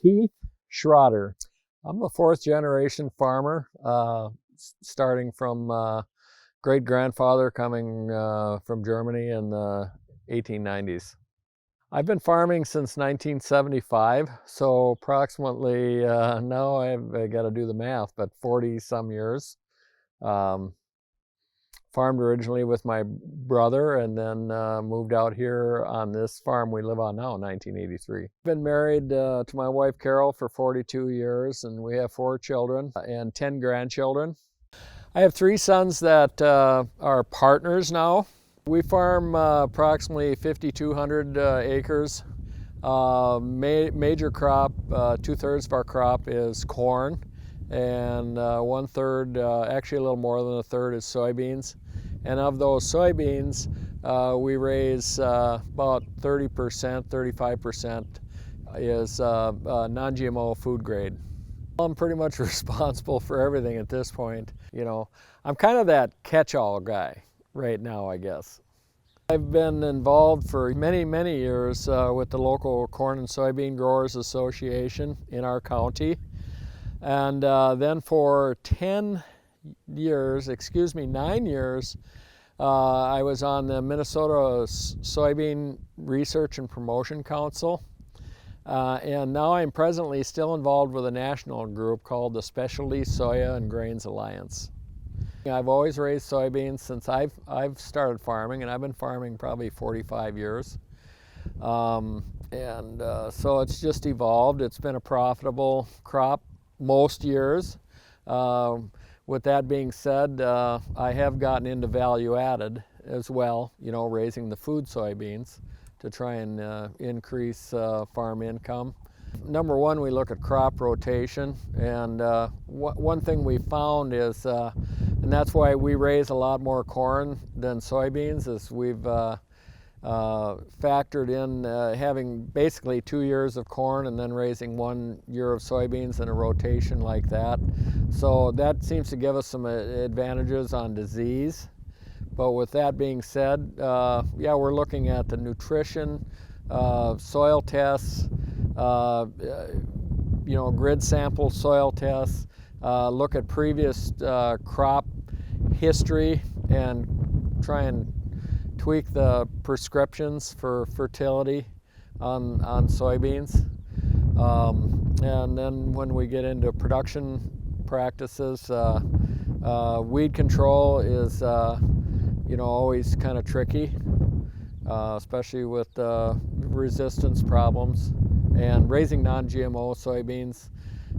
Keith Schroeder. I'm a fourth generation farmer, starting from great-grandfather coming from Germany in the 1890s. I've been farming since 1975, so approximately, now I got to do the math, but 40 some years. Farmed originally with my brother and then moved out here on this farm we live on now in 1983. Been married to my wife Carol for 42 years, and we have 4 children and 10 grandchildren. I have 3 sons that are partners now. We farm approximately 5,200 acres. Major crop, 2/3 of our crop is corn, and 1/3, actually a little more than 1/3, is soybeans. And of those soybeans, we raise about 30%, 35% is non-GMO food grade. I'm pretty much responsible for everything at this point. You know, I'm kind of that catch-all guy right now, I guess. I've been involved for many, many years with the local Corn and Soybean Growers Association in our county. And then for 9 years, I was on the Minnesota Soybean Research and Promotion Council. And now I'm presently still involved with a national group called the Specialty Soya and Grains Alliance. I've always raised soybeans since I've started farming, and I've been farming probably 45 years. So it's just evolved. It's been a profitable crop most years. With that being said, I have gotten into value added as well, you know, raising the food soybeans to try and increase farm income. Number one, we look at crop rotation, and one thing we found is, and that's why we raise a lot more corn than soybeans, is we've factored in having basically 2 years of corn and then raising 1 year of soybeans in a rotation like that. So that seems to give us some advantages on disease. But with that being said, yeah, we're looking at the nutrition, soil tests, you know, grid sample soil tests, look at previous crop history and try and tweak the prescriptions for fertility on soybeans. And then when we get into production practices, weed control is you know, always kind of tricky, especially with resistance problems. And raising non-GMO soybeans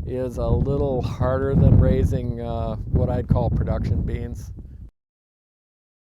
is a little harder than raising what I'd call production beans.